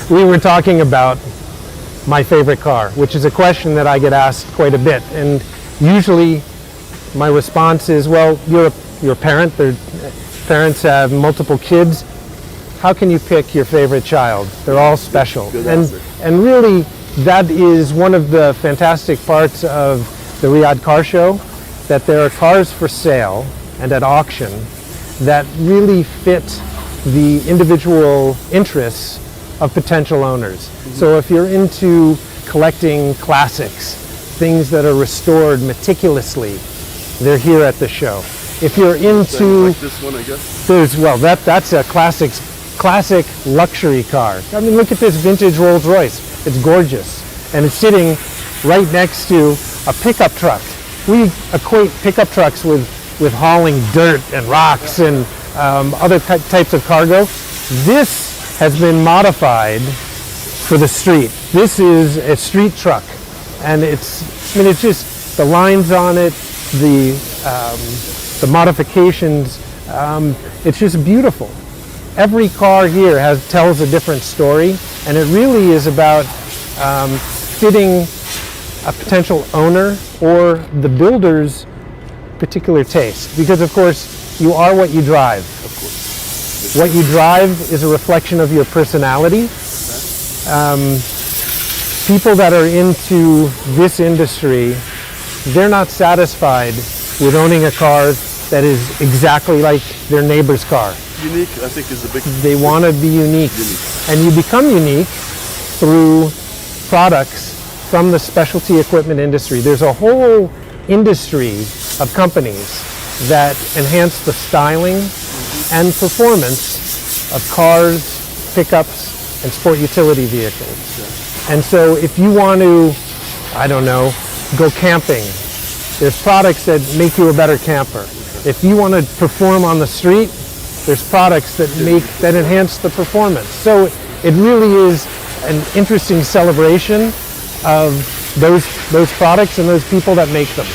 we were talking about my favorite car, which is a question that I get asked quite a bit. And usually my response is, well, you're a parent. Parents have multiple kids. How can you pick your favorite child? They're all special. And really, that is one of the fantastic parts of the Riyadh Car Show, that there are cars for sale and at auction that really fit the individual interests of potential owners. So if you're into collecting classics, things that are restored meticulously, they're here at the show. If you're into like this one, I guess. That's a classic luxury car. I mean, look at this vintage Rolls Royce. It's gorgeous, and it's sitting right next to a pickup truck. We equate pickup trucks with hauling dirt and rocks and other types of cargo. This has been modified for the street. This is a street truck, and it's just the lines on it, the modifications. It's just beautiful. Every car here tells a different story, and it really is about fitting a potential owner or the builder's particular taste. Because of course, you are what you drive. Of course. What you drive is a reflection of your personality. People that are into this industry, they're not satisfied with owning a car that is exactly like their neighbor's car. Unique, I think, is a big... They want to be unique. And you become unique through products from the specialty equipment industry. There's a whole industry of companies that enhance the styling and performance of cars, pickups, and sport utility vehicles. And so if you want to, I don't know, go camping, there's products that make you a better camper. If you want to perform on the street, there's products that enhance the performance. So it really is an interesting celebration of those products and those people that make them.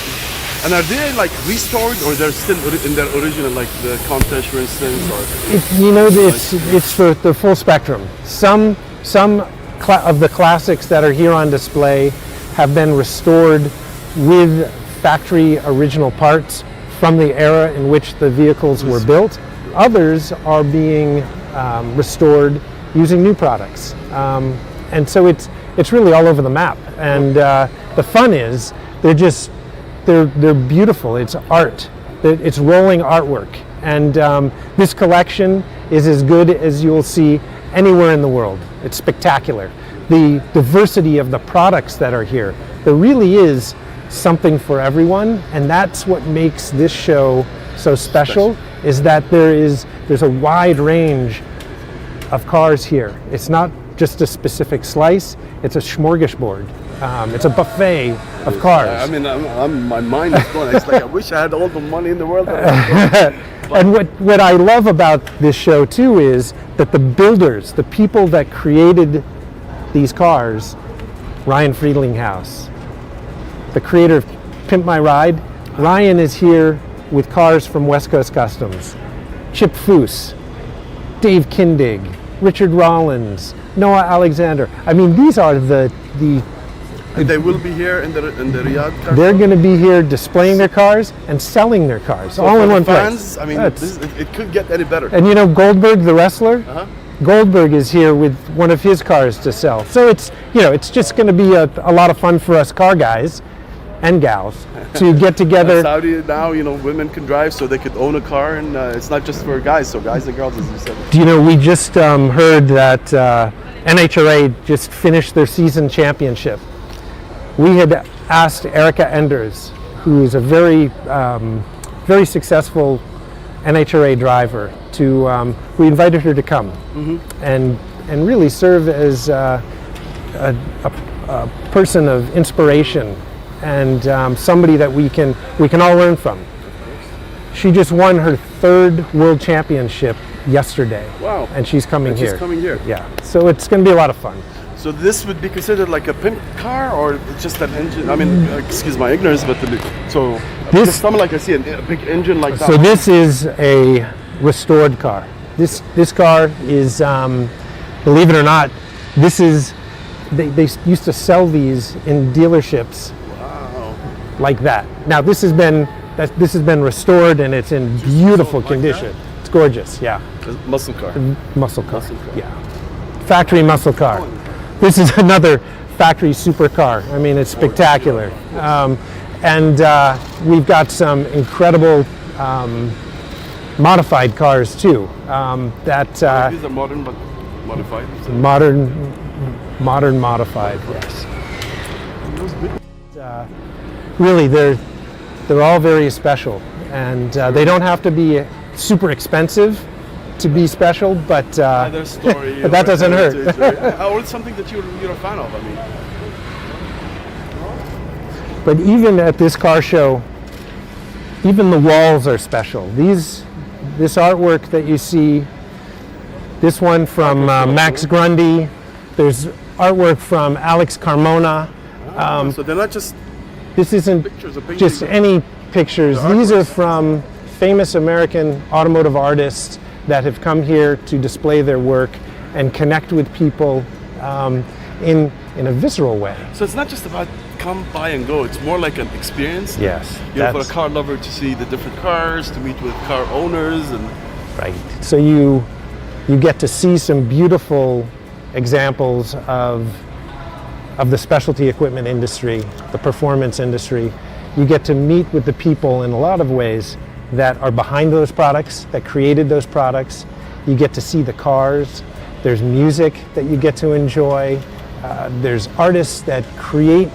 And are they like restored, or they're still in their original, like the Countach, for instance? Or It's the full spectrum. Some of the classics that are here on display have been restored with factory original parts from the era in which the vehicles were built. Others are being restored using new products. And so it's really all over the map. And the fun is they're beautiful. It's art. It's rolling artwork. And this collection is as good as you'll see anywhere in the world. It's spectacular. The diversity of the products that are here, there really is something for everyone, and that's what makes this show so special, is that there's a wide range of cars here. It's not just a specific slice, it's a smorgasbord. It's a buffet of cars. I mean, my mind is going. It's like, I wish I had all the money in the world. And what I love about this show too is that the builders, the people that created these cars, Ryan Friedlinghaus, the creator of Pimp My Ride, Ryan is here with cars from West Coast Customs. Chip Foose, Dave Kindig, Richard Rollins, Noah Alexander. I mean, these are the and they will be here in the Riyadh car. They're going to be here displaying their cars and selling their cars, so all in one fans, place. I mean, it could get any better. And you know Goldberg, the wrestler? Goldberg is here with one of his cars to sell. So it's just going to be a lot of fun for us car guys and gals to get together. Saudi now, women can drive, so they could own a car, and it's not just for guys. So guys and girls, as you said. Do you know, we just heard that NHRA just finished their season championship. We had asked Erica Enders, who is a very successful NHRA driver, we invited her to come and really serve as a person of inspiration and somebody that we can all learn from. She just won her 3rd world championship yesterday. Wow! And she's coming here. She's coming here. Yeah. So it's going to be a lot of fun. So this would be considered like a pimp car, or just an engine? I mean, excuse my ignorance, but just something like I see a big engine like that. So this is a restored car. This car is, believe it or not, This is, they used to sell these in dealerships Wow. like that. Now this has been restored and it's in beautiful like condition. that? It's gorgeous, yeah. A muscle car. Muscle car, Muscle car. yeah. Factory muscle car. This is another factory supercar. I mean, it's spectacular. And we've got some incredible modified cars too. These are modern but modified. Modern modified, yes. Really, they're all very special, and they don't have to be super expensive to be special, but Their story, but that doesn't hurt. Or it's something that you're a fan of. I mean, But even at this car show, even the walls are special. This artwork that you see, this one from Max Grundy, there's artwork from Alex Carmona. so they're not just This isn't pictures of paintings. just any pictures. These are from famous American automotive artists that have come here to display their work and connect with people in a visceral way. So it's not just about come by and go. It's more like an experience. Yes, You know, for a car lover to see the different cars, to meet with car owners, and right. So you get to see some beautiful examples of the specialty equipment industry, the performance industry. You get to meet with the people in a lot of ways that are behind those products, that created those products. You get to see the cars. There's music that you get to enjoy. There's artists that create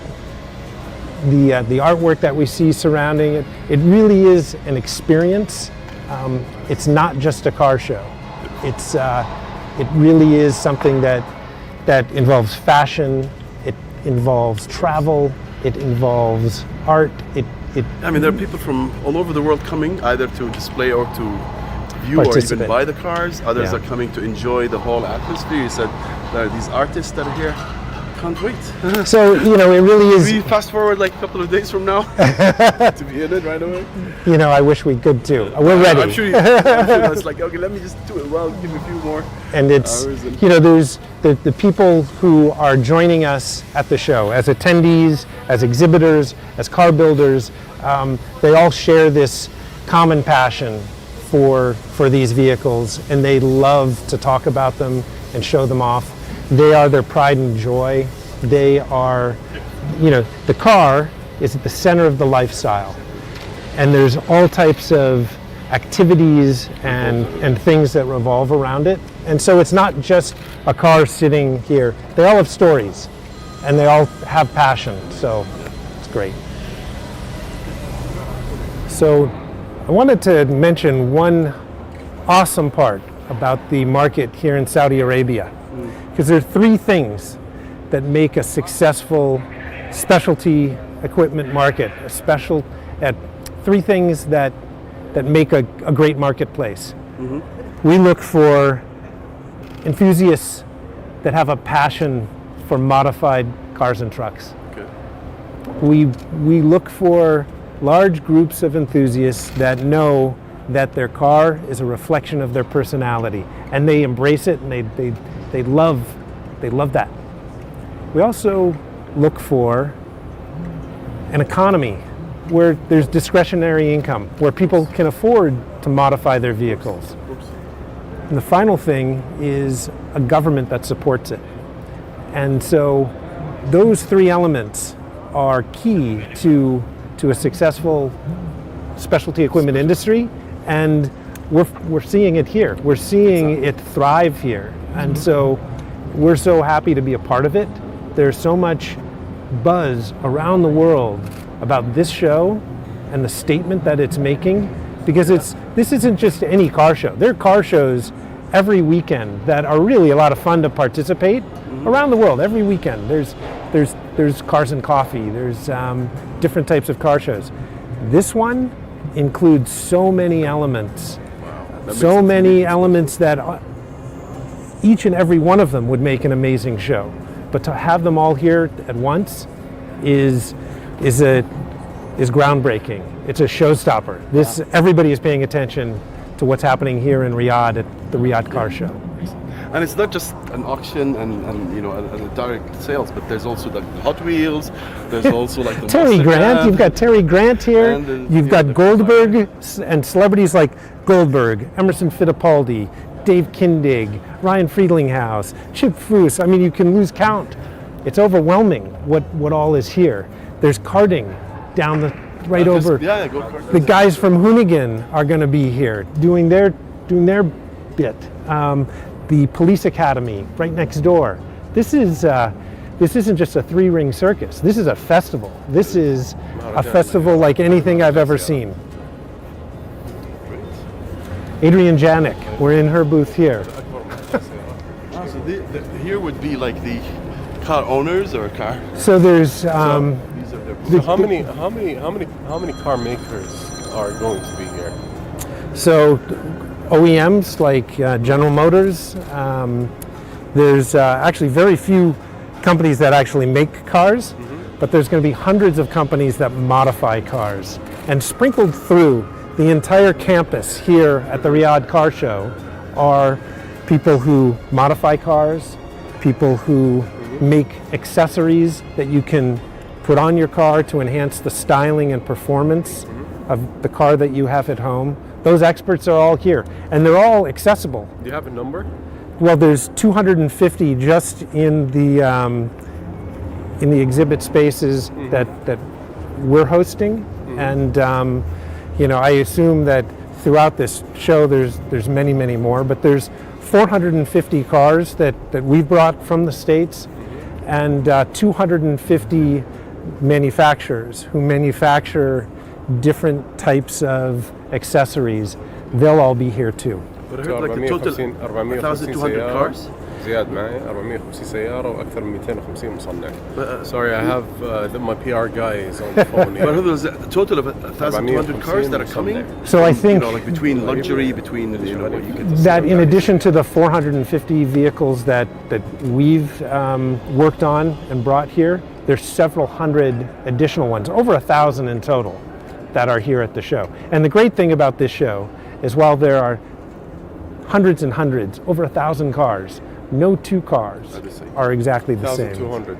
the artwork that we see surrounding it. It really is an experience. It's not just a car show. It really is something that involves fashion. It involves travel. It involves art. I mean, there are people from all over the world coming either to display or to view or even Participate. buy the cars. Others Yeah. are coming to enjoy the whole atmosphere. You said there are these artists that are here. Can't wait. So, you know, it really is, We fast forward like a couple of days from now to be in it right away. you know, I wish we could too. We're ready. I'm sure it's like, okay, let me just do it well, give me a few more And it's, hours and- you know, there's the people who are joining us at the show as attendees, as exhibitors, as car builders. They all share this common passion for these vehicles, and they love to talk about them and show them off. They are their pride and joy. They are, you know, the car is at the center of the lifestyle, and there's all types of activities and things that revolve around it. And so it's not just a car sitting here. They all have stories, and they all have passion, so it's great. So I wanted to mention one awesome part about the market here in Saudi Arabia, because there are three things that make a successful specialty equipment market, three things that make a great marketplace. We look for enthusiasts that have a passion for modified cars and trucks. Okay. We look for large groups of enthusiasts that know that their car is a reflection of their personality, and they embrace it, and they love that. We also look for an economy where there's discretionary income, where people can afford to modify their vehicles. And the final thing is a government that supports it. And so those three elements are key to a successful specialty equipment industry, and we're seeing it here. We're seeing it thrive here. And so we're so happy to be a part of it. There's so much buzz around the world about this show and the statement that it's making, because this isn't just any car show. There are car shows every weekend that are really a lot of fun to participate around the world. Every weekend there's Cars and Coffee, there's different types of car shows. This one includes so many elements, so many elements that each and every one of them would make an amazing show. But to have them all here at once is groundbreaking. It's a showstopper. Everybody is paying attention to what's happening here in Riyadh at the Riyadh Car Show. And it's not just an auction and you know a direct sales, but there's also the Hot Wheels. There's also like the Terry Monster Grant. Can. You've got Terry Grant here. And You've you got know, the Goldberg and celebrities like Goldberg, Emerson Fittipaldi, Dave Kindig, Ryan Friedlinghaus, Chip Foose. I mean, you can lose count. It's overwhelming what all is here. There's karting down the right over. Yeah, go kart. The guys from Hoonigan are going to be here doing their bit. The police academy right next door. This isn't just a three-ring circus. This is a festival. This is a festival like anything I've ever seen. Adrian Janik, we're in her booth here. So here would be like the car owners or car. So there's These are their So how many car makers are going to be here? So OEMs like General Motors. There's actually very few companies that actually make cars, but there's going to be hundreds of companies that modify cars. And sprinkled through the entire campus here at the Riyadh Car Show are people who modify cars, people who make accessories that you can put on your car to enhance the styling and performance of the car that you have at home. Those experts are all here, and they're all accessible. Do you have a number? Well, there's 250 just in the exhibit spaces that we're hosting, and you know, I assume that throughout this show there's many more, but there's 450 cars that we've brought from the States, and 250 manufacturers who manufacture different types of accessories. They'll all be here too. But I heard like the total 1,200 cars. زياد معي 450 سيارة وأكثر من 250 مصنع. Sorry, I have my PR guy is on the phone here. But there's a total of 1,200 cars that are coming. So I think you know, like between luxury, between you know what you could that in addition to the 450 vehicles that we've worked on and brought here, there's several hundred additional ones, over 1,000 in total, that are here at the show. And the great thing about this show is while there are hundreds and hundreds, over 1,000 cars, no two cars are exactly the same. 1,200.